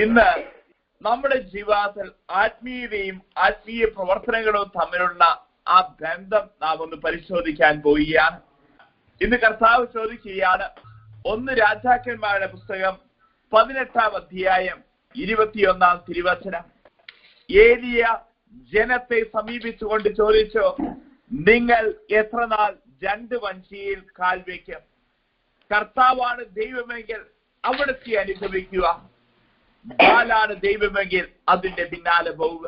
ഇന്ന് നമ്മുടെ ജീവിതത്തിൽ ആത്മീയതയും ആത്മീയ പ്രവർത്തനങ്ങളും തമ്മിലുള്ള ആ ബന്ധം നാം ഒന്ന് പരിശോധിക്കാൻ പോവുകയാണ്. ഇന്ന് കർത്താവ് ചോദിക്കുകയാണ്, 1 രാജാക്കന്മാരുടെ പുസ്തകം 18-ാം അധ്യായം 21-ാം തിരുവചനം. ഏലിയ ജനത്തെ സമീപിച്ചുകൊണ്ട് ചോദിച്ചു, നിങ്ങൾ എത്ര നാൾ 2 വഞ്ചിയിൽ കാൽ വയ്ക്കും? കർത്താവാണ് ദൈവമെങ്കിൽ അവിടുത്തെ അനുഭവിക്കുക, ബാലാണ് ദൈവമെങ്കിൽ അതിന്റെ പിന്നാലെ പോവുക.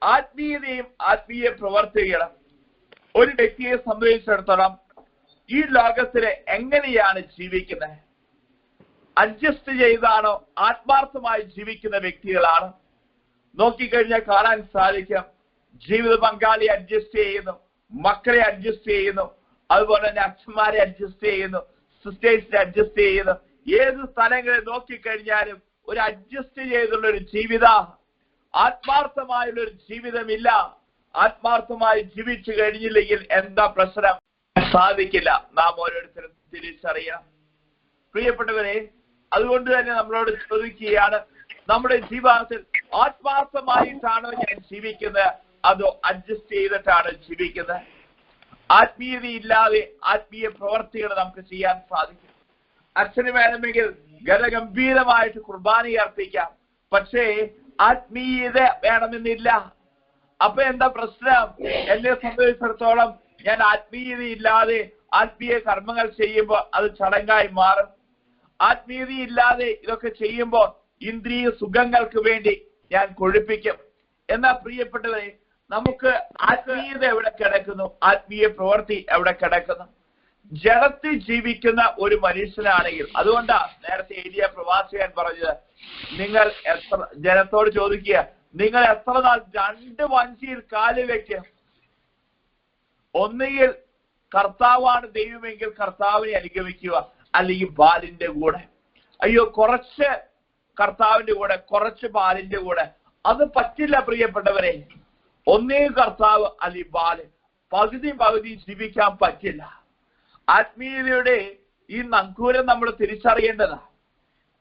ആത്മീയതയും ആത്മീയ പ്രവർത്തികളും ഒരു വ്യക്തിയെ സംബന്ധിച്ചിടത്തോളം ഈ ലോകത്തില് എങ്ങനെയാണ് ജീവിക്കുന്നത്? അഡ്ജസ്റ്റ് ചെയ്താണോ ആത്മാർത്ഥമായി ജീവിക്കുന്ന വ്യക്തികളാണ്? നോക്കിക്കഴിഞ്ഞാൽ കാണാൻ സാധിക്കും, ജീവിത പങ്കാളി അഡ്ജസ്റ്റ് ചെയ്യുന്നു, മക്കളെ അഡ്ജസ്റ്റ് ചെയ്യുന്നു, അതുപോലെ തന്നെ അച്ഛന്മാരെ അഡ്ജസ്റ്റ് ചെയ്യുന്നു, സിസ്റ്റേഴ്സിനെ അഡ്ജസ്റ്റ് ചെയ്യുന്നു. ഏത് സ്ഥലങ്ങളിൽ നോക്കിക്കഴിഞ്ഞാലും ഒരു അഡ്ജസ്റ്റ് ചെയ്തുള്ള ഒരു ജീവിത, ആത്മാർത്ഥമായുള്ള ഒരു ജീവിതമില്ല. ആത്മാർത്ഥമായി ജീവിച്ചു കഴിഞ്ഞില്ലെങ്കിൽ എന്താ പ്രശ്നം? സാധിക്കില്ല. നാം ഓരോരുത്തരും തിരിച്ചറിയാം. പ്രിയപ്പെട്ടവരെ, അതുകൊണ്ട് തന്നെ നമ്മളോട് ചോദിക്കുകയാണ്, നമ്മുടെ ജീവിതത്തിൽ ആത്മാർത്ഥമായിട്ടാണോ ഞാൻ ജീവിക്കുന്നത്, അതോ അഡ്ജസ്റ്റ് ചെയ്തിട്ടാണ് ജീവിക്കുന്നത്? ആത്മീയതയില്ലാതെ ആത്മീയ പ്രവർത്തികൾ നമുക്ക് ചെയ്യാൻ സാധിക്കും. അച്ഛന് വേണമെങ്കിൽ ഗതഗംഭീരമായിട്ട് കുർബാന അർപ്പിക്കാം, പക്ഷേ ആത്മീയത വേണമെന്നില്ല. അപ്പൊ എന്താ പ്രശ്നം? എന്നെ സംബന്ധിച്ചിടത്തോളം ഞാൻ ആത്മീയതയില്ലാതെ ആത്മീയ കർമ്മങ്ങൾ ചെയ്യുമ്പോൾ അത് ചടങ്ങായി മാറും. ആത്മീയതയില്ലാതെ ഇതൊക്കെ ചെയ്യുമ്പോൾ ഇന്ദ്രിയ സുഖങ്ങൾക്ക് വേണ്ടി ഞാൻ കൊഴുപ്പിക്കും. എന്നാൽ പ്രിയപ്പെട്ടവരെ, നമുക്ക് ആത്മീയത എവിടെ കിടക്കുന്നു? ആത്മീയ പ്രവൃത്തി എവിടെ കിടക്കുന്നു? ജഡത്തിൽ ജീവിക്കുന്ന ഒരു മനുഷ്യനാണെങ്കിൽ, അതുകൊണ്ടാ നേരത്തെ ഏലിയ പ്രവാചകൻ പറഞ്ഞത്, നിങ്ങൾ ജനത്തോട് ചോദിക്കുക, നിങ്ങൾ എത്ര നാൾ 2 വഞ്ചിയിൽ കാല് വയ്ക്കും? ഒന്നുകിൽ കർത്താവാണ് ദൈവമെങ്കിൽ കർത്താവിനെ അനുഗമിക്കുക, അല്ലെങ്കിൽ ബാലിന്റെ കൂടെ. അയ്യോ, കുറച്ച് കർത്താവിന്റെ കൂടെ, കുറച്ച് ബാലിന്റെ കൂടെ, അത് പറ്റില്ല പ്രിയപ്പെട്ടവരെ. ഒന്നുകിൽ കർത്താവ് അല്ലെങ്കിൽ ബാല്, പകുതി ജീവിക്കാൻ പറ്റില്ല. ആത്മീയതയുടെ ഈ നങ്കൂരം നമ്മൾ തിരിച്ചറിയേണ്ടതാ.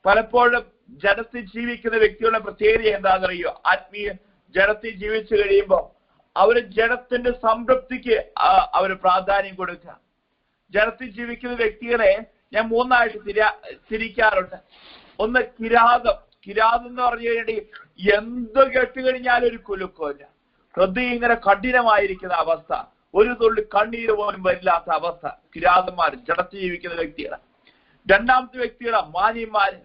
പലപ്പോഴും ജഡത്തിൽ ജീവിക്കുന്ന വ്യക്തികളുടെ പ്രത്യേകത എന്താണെന്നറിയോ? ആത്മീയ ജഡത്തിൽ ജീവിച്ചു കഴിയുമ്പോൾ അവര് ജഡത്തിന്റെ സംതൃപ്തിക്ക് അവര് പ്രാധാന്യം കൊടുക്കുക. ജഡത്തിൽ ജീവിക്കുന്ന വ്യക്തികളെ ഞാൻ 3ആയിട്ട് തിരിക്കാറുണ്ട്. ഒന്ന് കിരാതം. കിരാതം എന്ന് പറഞ്ഞു കഴിഞ്ഞാൽ എന്ത് കേട്ടുകഴിഞ്ഞാലും ഒരു കുലുക്കമില്ല, ഹൃദയം ഇങ്ങനെ കഠിനമായിരിക്കുന്ന അവസ്ഥ, ഒരു തുള്ളി കണ്ണീര് പോലും വരില്ലാത്ത അവസ്ഥ. കിരാതന്മാർ, ജഡത്തിൽ ജീവിക്കുന്ന വ്യക്തികളെ. 2ാമത്തെ വ്യക്തികളെ മാന്യന്മാര്.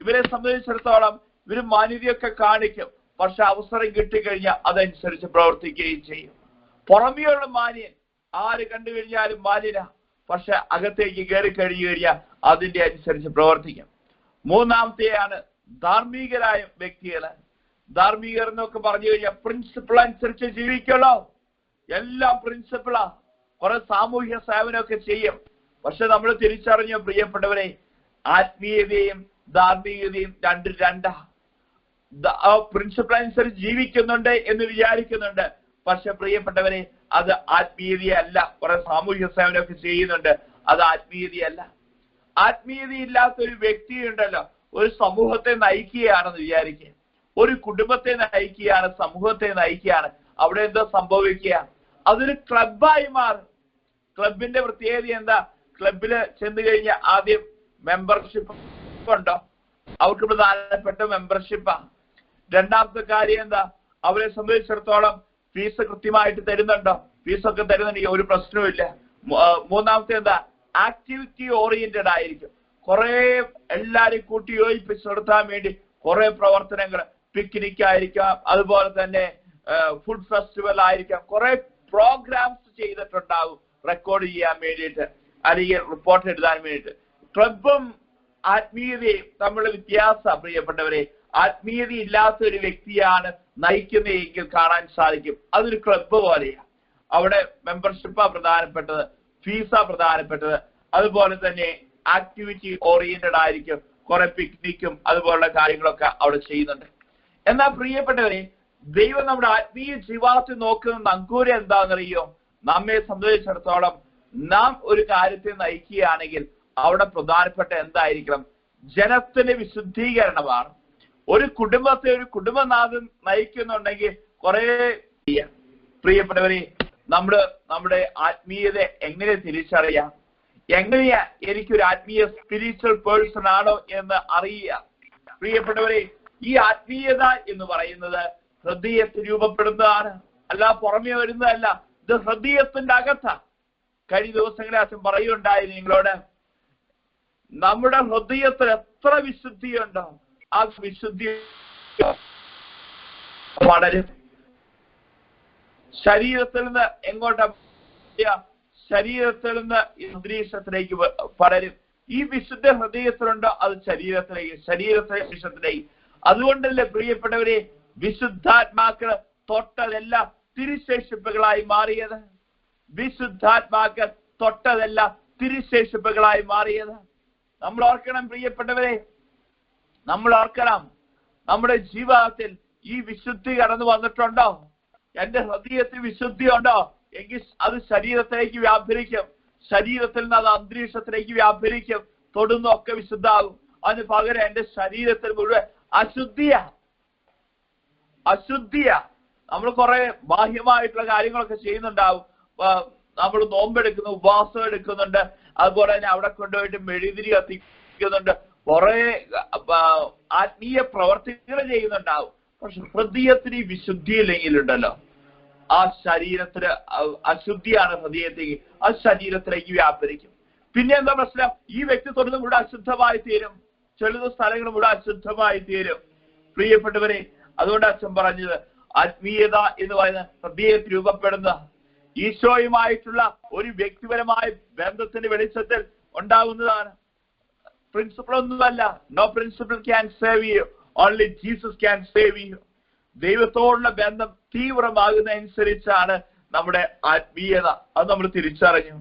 ഇവരെ സംബന്ധിച്ചിടത്തോളം ഇവര് മാന്യതയൊക്കെ കാണിക്കും, പക്ഷെ അവസരം കിട്ടിക്കഴിഞ്ഞാൽ അതനുസരിച്ച് പ്രവർത്തിക്കുകയും ചെയ്യും. പുറമെയുള്ള മാന്യൻ, ആര് കണ്ടു കഴിഞ്ഞാലും മാന്യന, പക്ഷെ അകത്തേക്ക് കയറി കഴിഞ്ഞു കഴിഞ്ഞാൽ അതിന്റെ അനുസരിച്ച് പ്രവർത്തിക്കും. 3ാമത്തെയാണ് ധാർമ്മികരായ വ്യക്തികള്. ധാർമ്മികർ എന്നൊക്കെ പറഞ്ഞു കഴിഞ്ഞാൽ പ്രിൻസിപ്പിൾ അനുസരിച്ച് ജീവിക്കുള്ളൂ. എല്ലാം പ്രിൻസിപ്പിളാ. കുറെ സാമൂഹ്യ സേവനമൊക്കെ ചെയ്യും. പക്ഷെ നമ്മൾ തിരിച്ചറിഞ്ഞ പ്രിയപ്പെട്ടവരെ, ആത്മീയതയും ധാർമ്മികതയും രണ്ടാ. പ്രിൻസിപ്പിൾ അനുസരിച്ച് ജീവിക്കുന്നുണ്ട് എന്ന് വിചാരിക്കുന്നുണ്ട്, പക്ഷെ പ്രിയപ്പെട്ടവരെ, അത് ആത്മീയതയല്ല. കുറെ സാമൂഹ്യ സേവനമൊക്കെ ചെയ്യുന്നുണ്ട്, അത് ആത്മീയതയല്ല. ആത്മീയതയില്ലാത്ത ഒരു വ്യക്തിയുണ്ടല്ലോ, ഒരു സമൂഹത്തെ നയിക്കുകയാണെന്ന് വിചാരിക്കുക, ഒരു കുടുംബത്തെ നയിക്കുകയാണ്, സമൂഹത്തെ നയിക്കുകയാണ്. അവിടെ എന്താ സംഭവിക്കുക? അതൊരു ക്ലബായി മാറും. ക്ലബിന്റെ പ്രത്യേകത എന്താ? ക്ലബില് ചെന്ന് കഴിഞ്ഞാൽ ആദ്യം മെമ്പർഷിപ്പ് ഉണ്ടോ? അവർക്ക് പ്രധാനപ്പെട്ട മെമ്പർഷിപ്പാ. 2ാമത്തെ കാര്യം എന്താ? അവരെ സംബന്ധിച്ചിടത്തോളം ഫീസ് കൃത്യമായിട്ട് തരുന്നുണ്ടോ? ഫീസൊക്കെ തരുന്നുണ്ടെങ്കിൽ ഒരു പ്രശ്നവുമില്ല. 3ാമത്തെ എന്താ? ആക്ടിവിറ്റി ഓറിയന്റഡ് ആയിരിക്കും. കുറെ എല്ലാരും കൂട്ടി യോജിപ്പിച്ച് നിർത്താൻ വേണ്ടി കുറെ പ്രവർത്തനങ്ങൾ, പിക്നിക് ആയിരിക്കാം, അതുപോലെ തന്നെ ഫുഡ് ഫെസ്റ്റിവൽ ആയിരിക്കാം, കുറെ പ്രോഗ്രാംസ് ചെയ്തിട്ടുണ്ടാവും റെക്കോർഡ് ചെയ്യാൻ വേണ്ടിയിട്ട്, അല്ലെങ്കിൽ റിപ്പോർട്ട് എഴുതാൻ വേണ്ടിയിട്ട്. ക്ലബും ആത്മീയതയും തമ്മിലുള്ള വ്യത്യാസം പ്രിയപ്പെട്ടവരെ. ആത്മീയത ഇല്ലാത്ത ഒരു വ്യക്തിയാണ് നയിക്കുന്നതെങ്കിൽ കാണാൻ സാധിക്കും, അതൊരു ക്ലബ് പോലെയാണ്. അവിടെ മെമ്പർഷിപ്പാ പ്രധാനപ്പെട്ടത്, ഫീസാ പ്രധാനപ്പെട്ടത്, അതുപോലെ തന്നെ ആക്ടിവിറ്റി ഓറിയന്റഡ് ആയിരിക്കും. കുറെ പിക്നിക്കും അതുപോലുള്ള കാര്യങ്ങളൊക്കെ അവിടെ ചെയ്യുന്നുണ്ട്. എന്നാൽ പ്രിയപ്പെട്ടവരെ, ദൈവം നമ്മുടെ ആത്മീയ ജീവിതത്തിൽ നോക്കുന്ന നങ്കൂരം എന്താണെന്നറിയോ? നമ്മെ സംബന്ധിച്ചിടത്തോളം നാം ഒരു കാര്യത്തെ നയിക്കുകയാണെങ്കിൽ അവിടെ പ്രധാനപ്പെട്ട എന്തായിരിക്കണം? ജനത്തിന്റെ വിശുദ്ധീകരണമാണ്. ഒരു കുടുംബത്തെ ഒരു കുടുംബനാഥൻ നയിക്കുന്നുണ്ടെങ്കിൽ കുറെ പ്രിയപ്പെട്ടവരെ നമ്മുടെ ആത്മീയത എങ്ങനെ തിരിച്ചറിയാം? എങ്ങനെയാ എനിക്കൊരു ആത്മീയ സ്പിരിച്വൽ പേഴ്സൺ ആണോ എന്ന് അറിയുക? പ്രിയപ്പെട്ടവരെ, ഈ ആത്മീയത എന്ന് പറയുന്നത് ഹൃദയത്തിൽ രൂപപ്പെടുന്നതാണ്, അല്ല പുറമേ വരുന്നതല്ല. ഇത് ഹൃദയത്തിന്റെ അകത്താണ്. കഴിഞ്ഞ ദിവസങ്ങളിൽ അച്ഛൻ പറയുണ്ടായി നിങ്ങളോട്, നമ്മുടെ ഹൃദയത്തിൽ എത്ര വിശുദ്ധിയുണ്ടോ ആ വിശുദ്ധി വളരും. ശരീരത്തിൽ നിന്ന് എങ്ങോട്ടാ? ശരീരത്തിൽ നിന്ന് അന്തരീക്ഷത്തിലേക്ക് പടരും. ഈ വിശുദ്ധ ഹൃദയത്തിലുണ്ടോ അത് ശരീരത്തിലേക്ക് വിശുദ്ധത്തിലേക്ക്. അതുകൊണ്ടല്ലേ പ്രിയപ്പെട്ടവരെ, വിശുദ്ധാത്മാക്കൾ തൊട്ടതെല്ലാം തിരുശേഷിപ്പുകളായി മാറിയത്. വിശുദ്ധാത്മാക്കൾ തൊട്ടതെല്ലാം തിരുശേഷിപ്പുകളായി മാറിയത്. നമ്മൾ ഓർക്കണം പ്രിയപ്പെട്ടവരെ, നമ്മൾ ഓർക്കണം, നമ്മുടെ ജീവിതത്തിൽ ഈ വിശുദ്ധി കടന്നു വന്നിട്ടുണ്ടോ? എന്റെ ഹൃദയത്തിൽ വിശുദ്ധി ഉണ്ടോ എങ്കിൽ അത് ശരീരത്തിലേക്ക് വ്യാപരിക്കും. ശരീരത്തിൽ നിന്ന് അത് അന്തരീക്ഷത്തിലേക്ക് വ്യാപരിക്കും. തൊടുന്നൊക്കെ വിശുദ്ധാകും. അതിന് പകരം എന്റെ ശരീരത്തിൽ മുഴുവൻ അശുദ്ധിയാ. നമ്മൾ കുറെ ബാഹ്യമായിട്ടുള്ള കാര്യങ്ങളൊക്കെ ചെയ്യുന്നുണ്ടാവും. നമ്മൾ നോമ്പെടുക്കുന്നു, ഉപവാസം എടുക്കുന്നുണ്ട്, അതുപോലെ തന്നെ അവിടെ കൊണ്ടുപോയിട്ട് മെഴുതിരി കത്തിക്കുന്നുണ്ട്, കുറെ ആത്മീയ പ്രവർത്തികൾ ചെയ്യുന്നുണ്ടാവും. പക്ഷെ ഹൃദയത്തിന് ഈ വിശുദ്ധിയില്ലെങ്കിലുണ്ടല്ലോ, ആ ശരീരത്തിന് അശുദ്ധിയാണ് ഹൃദയത്തേക്ക്, ആ ശരീരത്തിലേക്ക് വ്യാപരിക്കും. പിന്നെ എന്താ പ്രശ്നം? ഈ വ്യക്തി തൊടുന്ന ഇവിടെ അശുദ്ധമായി തീരും, ചെറുത സ്ഥലങ്ങളും ഇവിടെ അശുദ്ധമായി തീരും. പ്രിയപ്പെട്ടവരെ, അതുകൊണ്ട് അച്ഛൻ പറഞ്ഞത് ആത്മീയത എന്ന് പറയുന്ന ഹൃദയത്തിൽ രൂപപ്പെടുന്ന ഈശോയുമായിട്ടുള്ള ഒരു വ്യക്തിപരമായ ബന്ധത്തിന്റെ വെളിച്ചത്തിൽ ഉണ്ടാകുന്നതാണ്. പ്രിൻസിപ്പിൾ ഒന്നുമല്ല. No principle can save you, only Jesus can save you. ദൈവത്തോടുള്ള ബന്ധം തീവ്രമാകുന്നതനുസരിച്ചാണ് നമ്മുടെ ആത്മീയത. അത് നമ്മൾ തിരിച്ചറിഞ്ഞു.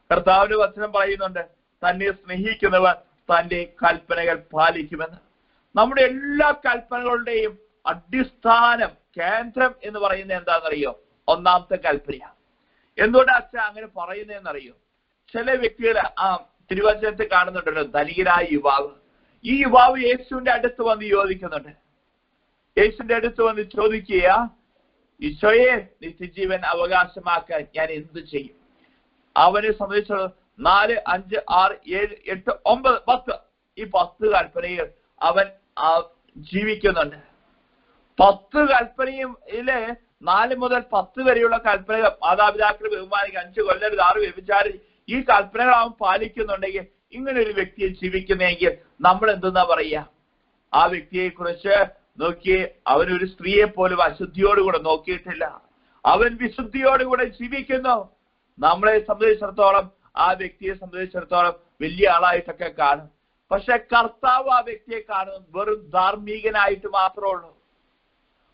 കർത്താവിന്റെ വചനം പറയുന്നുണ്ട്, തന്നെ സ്നേഹിക്കുന്നവർ തന്റെ കൽപ്പനകൾ പാലിക്കുമെന്ന്. നമ്മുടെ എല്ലാ കൽപ്പനകളുടെയും അടിസ്ഥാനം, കേന്ദ്രം എന്ന് പറയുന്നത് എന്താണെന്നറിയോ? ഒന്നാമത്തെ കൽപ്പനയാണ്. എന്തുകൊണ്ടാ അച്ഛൻ അങ്ങനെ പറയുന്നതെന്നറിയോ? ചില വ്യക്തികൾ തിരുവചനത്തിൽ കാണുന്നുണ്ടല്ലോ, ധനികരായ യുവാവ്. ഈ യുവാവ് യേശുവിന്റെ അടുത്ത് വന്ന് ചോദിക്കുന്നുണ്ട്. യേശുവിന്റെ അടുത്ത് വന്ന് ചോദിക്കുക, ഈശോയെ, നിത്യജീവൻ അവകാശമാക്കാൻ ഞാൻ എന്ത് ചെയ്യും? അവനെ സംബന്ധിച്ചുള്ള 4, 5, 6, 7, 8, 9, 10 ഈ 10 കൽപ്പനകൾ അവൻ ജീവിക്കുന്നുണ്ട്. 10 കൽപ്പനയിലെ 4 മുതൽ 10 വരെയുള്ള കൽപ്പനകൾ, മാതാപിതാക്കളെ ബഹുമാനിക്കുക, 5 കൊല്ലരുത്, 6 വ്യഭിചാരം, ഈ കൽപ്പനകൾ അവൻ പാലിക്കുന്നുണ്ടെങ്കിൽ, ഇങ്ങനെ ഒരു വ്യക്തിയെ ജീവിക്കുന്നെങ്കിൽ നമ്മൾ എന്തെന്നാ പറയുക? ആ വ്യക്തിയെ കുറിച്ച് നോക്കിയേ, അവനൊരു സ്ത്രീയെ പോലും അശുദ്ധിയോടുകൂടെ നോക്കിയിട്ടില്ല, അവൻ വിശുദ്ധിയോടുകൂടെ ജീവിക്കുന്നു. നമ്മളെ സംബന്ധിച്ചിടത്തോളം, ആ വ്യക്തിയെ സംബന്ധിച്ചിടത്തോളം വലിയ ആളായിട്ടൊക്കെ കാണും. പക്ഷെ കർത്താവ് ആ വ്യക്തിയെ കാണുന്നത് വെറും ധാർമ്മികനായിട്ട് മാത്രമേ ഉള്ളൂ,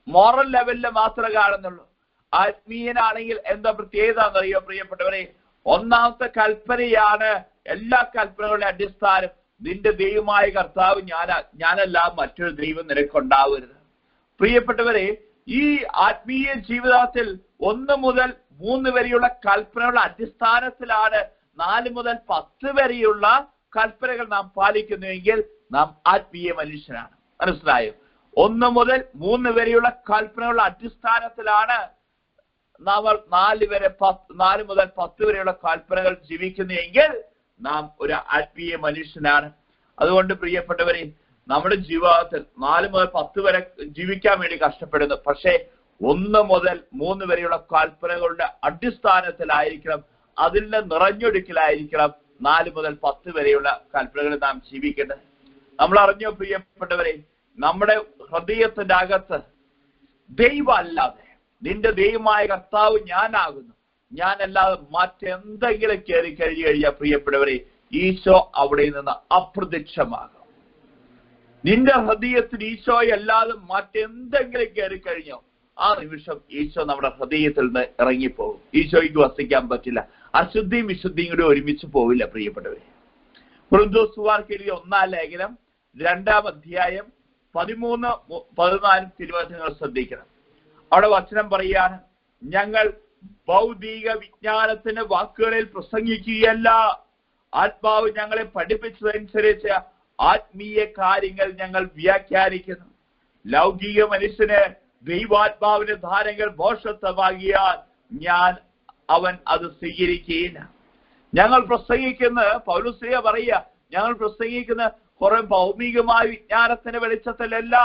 മോറൽ ലെവലിൽ മാത്രമേ കാണുന്നുള്ളൂ. ആത്മീയനാണെങ്കിൽ എന്താ പ്രത്യേകത എന്നറിയോ പ്രിയപ്പെട്ടവരെ? ഒന്നാമത്തെ കൽപ്പനയാണ് എല്ലാ കൽപ്പനകളുടെ അടിസ്ഥാനം. നിന്റെ ദൈവമായ കർത്താവ് ഞാനല്ല, മറ്റൊരു ദൈവം നിനക്കുണ്ടാവരുത്. പ്രിയപ്പെട്ടവരെ, ഈ ആത്മീയ ജീവിതത്തിൽ 1 മുതൽ 3 വരെയുള്ള കൽപ്പനകളുടെ അടിസ്ഥാനത്തിലാണ് 4 മുതൽ 10 വരെയുള്ള കൽപ്പനകൾ നാം പാലിക്കുന്നുവെങ്കിൽ നാം ആത്മീയ മനുഷ്യനാണ്. മനസ്സിലായോ? 1 മുതൽ 3 വരെയുള്ള കൽപ്പനകളുടെ അടിസ്ഥാനത്തിലാണ് നാം 4 മുതൽ 10 വരെയുള്ള കൽപ്പനകൾ ജീവിക്കുന്നെങ്കിൽ നാം ഒരു ആത്മീയ മനുഷ്യനാണ്. അതുകൊണ്ട് പ്രിയപ്പെട്ടവരെ, നമ്മുടെ ജീവിതത്തിൽ 4 മുതൽ 10 വരെ ജീവിക്കാൻ വേണ്ടി കഷ്ടപ്പെടുന്നു. പക്ഷേ 1 മുതൽ 3 വരെയുള്ള കൽപ്പനകളുടെ അടിസ്ഥാനത്തിലായിരിക്കണം, അതിന്റെ നിറഞ്ഞൊടുക്കലായിരിക്കണം 4 മുതൽ 10 വരെയുള്ള കൽപ്പനകൾ നാം ജീവിക്കേണ്ടത്. നമ്മൾ അറിഞ്ഞോ പ്രിയപ്പെട്ടവരെ, നമ്മുടെ ഹൃദയത്തിന്റെ അകത്ത് ദൈവം അല്ലാതെ, നിന്റെ ദൈവമായ കർത്താവ് ഞാനാകുന്നു, ഞാനല്ലാതെ മറ്റെന്തെങ്കിലും കയറി കഴിഞ്ഞു കഴിഞ്ഞാൽ പ്രിയപ്പെട്ടവരെ, ഈശോ അവിടെ നിന്ന് അപ്രത്യക്ഷമാകും. നിന്റെ ഹൃദയത്തിൽ ഈശോയെ അല്ലാതെ മറ്റെന്തെങ്കിലും കയറി കഴിഞ്ഞോ, ആ നിമിഷം ഈശോ നമ്മുടെ ഹൃദയത്തിൽ നിന്ന് ഇറങ്ങിപ്പോകും. ഈശോയ്ക്ക് വസിക്കാൻ പറ്റില്ല. അശുദ്ധിയും വിശുദ്ധിയും കൂടി ഒരുമിച്ച് പോവില്ല പ്രിയപ്പെട്ടവരെ. കൊരിന്ത്യർക്ക് എഴുതിയ 1-ാം ലേഖനം 2-ാം അധ്യായം 13, 14 തിരുവചനങ്ങൾ ശ്രദ്ധിക്കണം. അവിടെ വചനം പറയാണ്, ഞങ്ങൾ ഭൗതിക വിജ്ഞാനത്തിന് വാക്കുകളിൽ പ്രസംഗിക്കുകയല്ല, ആത്മാവ് ഞങ്ങളെ പഠിപ്പിച്ചതനുസരിച്ച് ആത്മീയ കാര്യങ്ങൾ ഞങ്ങൾ വ്യാഖ്യാനിക്കുന്നു. ലൗകിക മനുഷ്യന് ദൈവാത്മാവിന്റെ ധാരങ്ങൾ ഭോഷത്വമാകിയാൽ അവൻ അത് സ്വീകരിക്കുകയില്ല. ഞങ്ങൾ പ്രസംഗിക്കുന്ന പൗലോസ്ലീഹ പറയുക, ഞങ്ങൾ പ്രസംഗിക്കുന്ന കുറെ ഭൗമികമായ വിജ്ഞാനത്തിന്റെ വെളിച്ചത്തിലല്ല,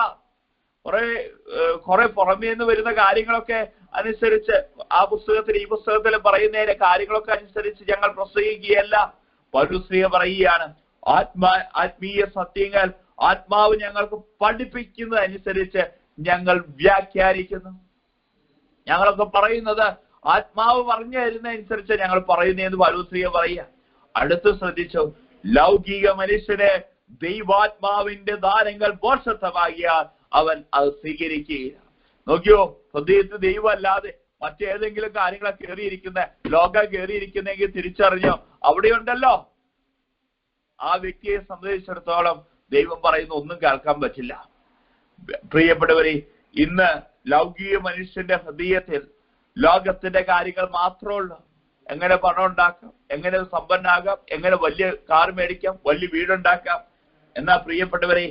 കുറെ പുറമേ നിന്ന് വരുന്ന കാര്യങ്ങളൊക്കെ അനുസരിച്ച് ആ പുസ്തകത്തിൽ ഈ പുസ്തകത്തിൽ പറയുന്നതിന്റെ കാര്യങ്ങളൊക്കെ അനുസരിച്ച് ഞങ്ങൾ പ്രസംഗിക്കുകയല്ല. പൗലോസ്ലീഹ പറയുകയാണ്, ആത്മീയ സത്യങ്ങൾ ആത്മാവ് ഞങ്ങൾക്ക് പഠിപ്പിക്കുന്നതനുസരിച്ച് ഞങ്ങൾ വ്യാഖ്യാനിക്കുന്നു. ഞങ്ങളൊക്കെ പറയുന്നത് ആത്മാവ് പറഞ്ഞു തരുന്നതനുസരിച്ച് ഞങ്ങൾ പറയുന്നതെന്ന് പൗലോസ്ലീഹ പറയുക. അടുത്ത് ശ്രദ്ധിച്ചോ, ലൗകിക മനുഷ്യന് ദൈവാത്മാവിന്റെ ദാനങ്ങൾ ഭോഷത്വമാകിയാൽ അവൻ അത് സ്വീകരിക്കുകയില്ല. നോക്കിയോ, ഹൃദയത്തിൽ ദൈവം അല്ലാതെ മറ്റേതെങ്കിലും കാര്യങ്ങളൊക്കെ കയറിയിരിക്കുന്ന ലോകം കയറിയിരിക്കുന്നെങ്കിൽ തിരിച്ചറിഞ്ഞോ, അവിടെയുണ്ടല്ലോ. ആ വ്യക്തിയെ സംബന്ധിച്ചിടത്തോളം ദൈവം പറയുന്ന ഒന്നും കേൾക്കാൻ പറ്റില്ല. പ്രിയപ്പെട്ടവരെ, ഇന്ന് ലൗകിക മനുഷ്യന്റെ ഹൃദയത്തിൽ ലോകത്തിന്റെ കാര്യങ്ങൾ മാത്രമേ ഉള്ളൂ. എങ്ങനെ പണം ഉണ്ടാക്കാം, എങ്ങനെ സമ്പന്നാകാം, എങ്ങനെ വലിയ കാർ മേടിക്കാം, വലിയ വീടുണ്ടാക്കാം. എന്നാ പ്രിയപ്പെട്ടവരെ,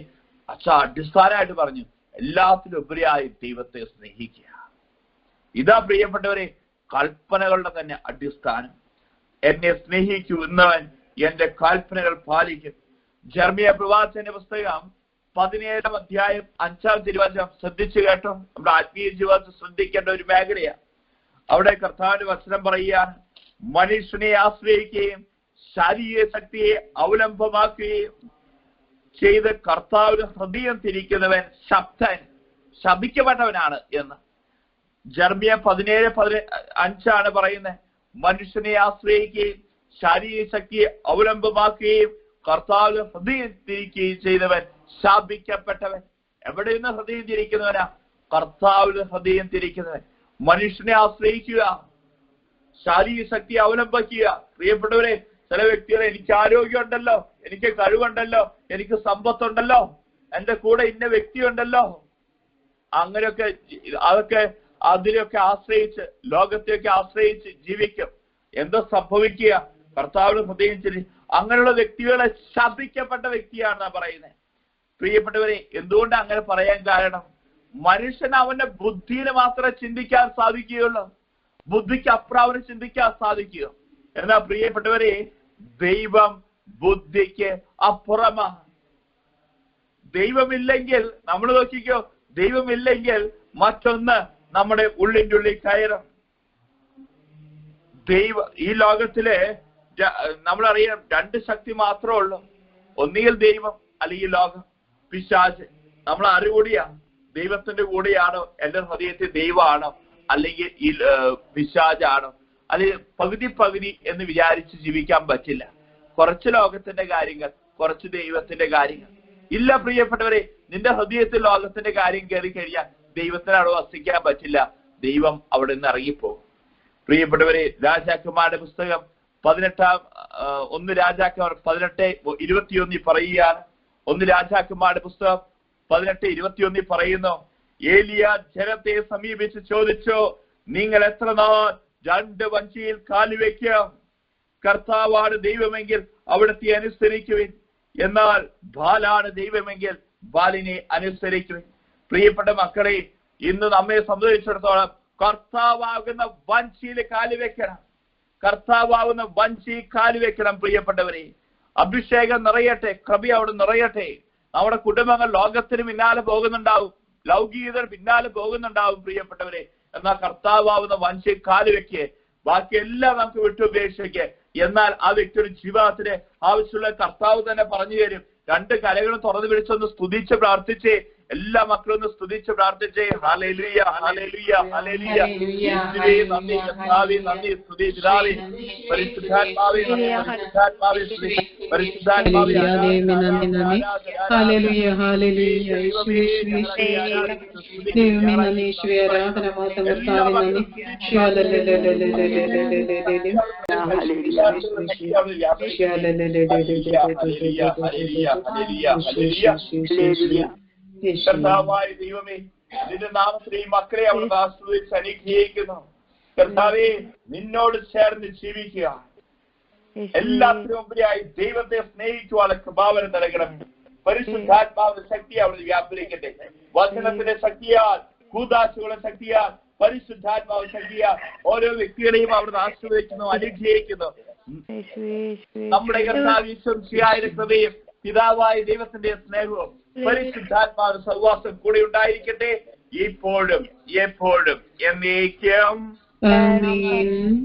അടിസ്ഥാനമായിട്ട് പറഞ്ഞു, എല്ലാത്തിനും ഉപരിയായി ദൈവത്തെ സ്നേഹിക്കുക. ഇതാ പ്രിയപ്പെട്ടവരെ കൽപ്പനകളുടെ തന്നെ അടിസ്ഥാനം. എന്നെ സ്നേഹിക്കുന്നവൻ എന്റെ കൽപ്പനകൾ പാലിക്കും. ജെറമ്യാ പ്രവാചകന്റെ പുസ്തകം 17-ാം അധ്യായം 5-ാം തിരുവചനം ശ്രദ്ധിച്ചു കേട്ടോ. നമ്മുടെ ആത്മീയ ജീവിതത്തിൽ ശ്രദ്ധിക്കേണ്ട ഒരു മേഖലയാണ്. അവിടെ കർത്താവിന്റെ വചനം പറയുകയാണ്, മനുഷ്യനെ ആശ്രയിക്കുകയും ശാരീരിക ശക്തിയെ അവലംബമാക്കുകയും ചെയ്ത് കർത്താവിന് ഹൃദയം തിരിക്കുന്നവൻ ശപിക്കപ്പെട്ടവനാണ് എന്ന്. ജെറമ്യാ 17:5 പറയുന്നത്, മനുഷ്യനെ ആശ്രയിക്കുകയും ശാരീരിക ശക്തിയെ അവലംബമാക്കുകയും കർത്താവിന് ഹൃദയം തിരിക്കുകയും ചെയ്തവൻ ശാപിക്കപ്പെട്ടവൻ. എവിടെ നിന്ന് ഹൃദയം തിരിക്കുന്നവനാ? കർത്താവിന് ഹൃദയം തിരിക്കുന്നവൻ. മനുഷ്യനെ ആശ്രയിക്കുക, ശാരീരിക ശക്തി അവലംബിക്കുക. പ്രിയപ്പെട്ടവരെ, ചില വ്യക്തികളെ, എനിക്ക് ആരോഗ്യമുണ്ടല്ലോ, എനിക്ക് കഴിവുണ്ടല്ലോ, എനിക്ക് സമ്പത്തുണ്ടല്ലോ, എന്റെ കൂടെ ഇന്ന വ്യക്തിയുണ്ടല്ലോ, അങ്ങനെയൊക്കെ അതിനെയൊക്കെ ആശ്രയിച്ച്, ലോകത്തെയൊക്കെ ആശ്രയിച്ച് ജീവിക്കും. എന്താ സംഭവിക്കുക? കർത്താവിന് ഹൃദയം തിരി. അങ്ങനെയുള്ള വ്യക്തികളെ ശപിക്കപ്പെട്ട വ്യക്തിയാണെന്നാ പറയുന്നത്. പ്രിയപ്പെട്ടവരെ, എന്തുകൊണ്ട് അങ്ങനെ പറയാൻ കാരണം, മനുഷ്യൻ അവന്റെ ബുദ്ധിയിൽ മാത്രമേ ചിന്തിക്കാൻ സാധിക്കുകയുള്ളൂ. ബുദ്ധിക്ക് അപ്പുറം അവന് ചിന്തിക്കാൻ സാധിക്കുക. എന്നാ പ്രിയപ്പെട്ടവരെ, ദൈവം ബുദ്ധിക്ക് അപ്പുറമാണ്. ദൈവമില്ലെങ്കിൽ, നമ്മൾ നോക്കിക്കോ, ദൈവമില്ലെങ്കിൽ മറ്റൊന്ന് നമ്മുടെ ഉള്ളിൻ്റെ ഉള്ളിൽ കയറും. ഈ ലോകത്തിലെ നമ്മളറിയാം, 2 ശക്തി മാത്രമേ ഉള്ളൂ. ഒന്നുകിൽ ദൈവം, അല്ലെങ്കിൽ ലോകം, പിശാച്. നമ്മൾ അറിവുകൂടിയാണ്, ദൈവത്തിന്റെ കൂടെയാണോ, എന്റെ ഹൃദയത്തിൽ ദൈവമാണോ, അല്ലെങ്കിൽ ഈ പിശാചാണോ? അല്ലെങ്കിൽ പകുതി എന്ന് വിചാരിച്ച് ജീവിക്കാൻ പറ്റില്ല. കുറച്ച് ലോകത്തിന്റെ കാര്യങ്ങൾ, കുറച്ച് ദൈവത്തിന്റെ കാര്യങ്ങൾ. ഇല്ല പ്രിയപ്പെട്ടവരെ, നിന്റെ ഹൃദയത്തിൽ ലോകത്തിന്റെ കാര്യം കയറി കഴിഞ്ഞാൽ ദൈവത്തിന് അവിടെ വസിക്കാൻ പറ്റില്ല. ദൈവം അവിടെ നിന്ന് ഇറങ്ങിപ്പോകും. പ്രിയപ്പെട്ടവരെ, രാജാക്കന്മാരുടെ പുസ്തകം 1 രാജാക്കന്മാർ 18:21 പറയുകയാണ്. 1 രാജാക്കന്മാരുടെ പുസ്തകം 18:21 പറയുന്നു, ഏലിയ ജനത്തെ സമീപിച്ച് ചോദിച്ചു, നിങ്ങൾ എത്ര നാൾ 2 വഞ്ചിയിൽ കാലുവെക്കാം? കർത്താവാണ് ദൈവമെങ്കിൽ അവിടുത്തെ അനുസരിക്കുവിൻ, എന്നാൽ ബാലാണ് ദൈവമെങ്കിൽ ബാലിനെ അനുസരിക്കുവിൻ. പ്രിയപ്പെട്ട മക്കളെ, ഇന്ന് നമ്മെ സംബന്ധിച്ചിടത്തോളം കർത്താവാകുന്ന വഞ്ചിയിൽ കാലുവെക്കണം. കർത്താവാകുന്ന വഞ്ചി കാലുവെക്കണം. പ്രിയപ്പെട്ടവരെ, അഭിഷേകം നിറയട്ടെ, കൃപ അവിടെ നിറയട്ടെ. നമ്മുടെ കുടുംബങ്ങൾ ലോകത്തിന് പിന്നാലെ പോകുന്നുണ്ടാവും, ലൗകികതയുടെ പിന്നാലെ പോകുന്നുണ്ടാവും പ്രിയപ്പെട്ടവരെ. എന്നാൽ കർത്താവാകുന്ന വഞ്ചി കാലുവെക്ക്, ബാക്കിയെല്ലാം നമുക്ക് വിട്ടുപേക്ഷിക്ക്. എന്നാൽ ആ വ്യക്തിയുടെ ജീവിതത്തിന് ആവശ്യമുള്ള കർത്താവ് തന്നെ പറഞ്ഞു തരും. 2 കരകളും തുറന്നു പിടിച്ചൊന്ന് സ്തുതിച്ച് പ്രാർത്ഥിച്ചേ. എല്ലാ മക്കളും ഒന്ന് സ്തുതിച്ച് പ്രാർത്ഥിച്ചേ. Hallelujah, hallelujah, hallelujah. യേശുവേ നന്ദി, കർത്താവേ നന്ദി, സ്തുതി പിതാവേ, പരിശുദ്ധാത്മാവേ നന്ദി, പരിശുദ്ധാത്മാവേ സ്തുതി, പരിശുദ്ധാത്മാവേ നന്ദി. Hallelujah, hallelujah. ദൈവമേ നന്ദി, യേശുവേ ആരാധന മാത്രം കർത്താവേ നന്ദി. കർത്താവായ ദൈവമേ, നിന്റെ നാമത്തിൽ ഈ മക്കളെ അവിടെ ആസ്വദിച്ച് അനുഗ്രഹിക്കുന്നു. കർത്താവേ, നിന്നോട് ചേർന്ന് ജീവിക്കുക, എല്ലാത്തിനും ഉപരിയായി ദൈവത്തെ സ്നേഹിക്കുവാനുള്ള കൃപാവരം നൽകണം. പരിശുദ്ധാത്മാവിന്റെ ശക്തി അവിടെ വ്യാപരിക്കട്ടെ. വചനത്തിന്റെ ശക്തിയാൽ, കൂദാശകളുടെ ശക്തിയാൽ, പരിശുദ്ധാത്മാവ് ശക്തിയാൽ ഓരോ വ്യക്തികളെയും അവിടുന്ന് ആശ്രയിക്കുന്നു, അനുഗ്രഹിക്കുന്നു. നമ്മുടെ കർത്താവ് ഈശ്വരന്റെ കൃപയും പിതാവായ ദൈവത്തിന്റെ സ്നേഹവും പരിശുദ്ധാത്മാവിന്റെ സഹവാസം കൂടെ ഉണ്ടായിരിക്കട്ടെ, ഇപ്പോഴും എപ്പോഴും എന്നേക്കും. ആമേൻ.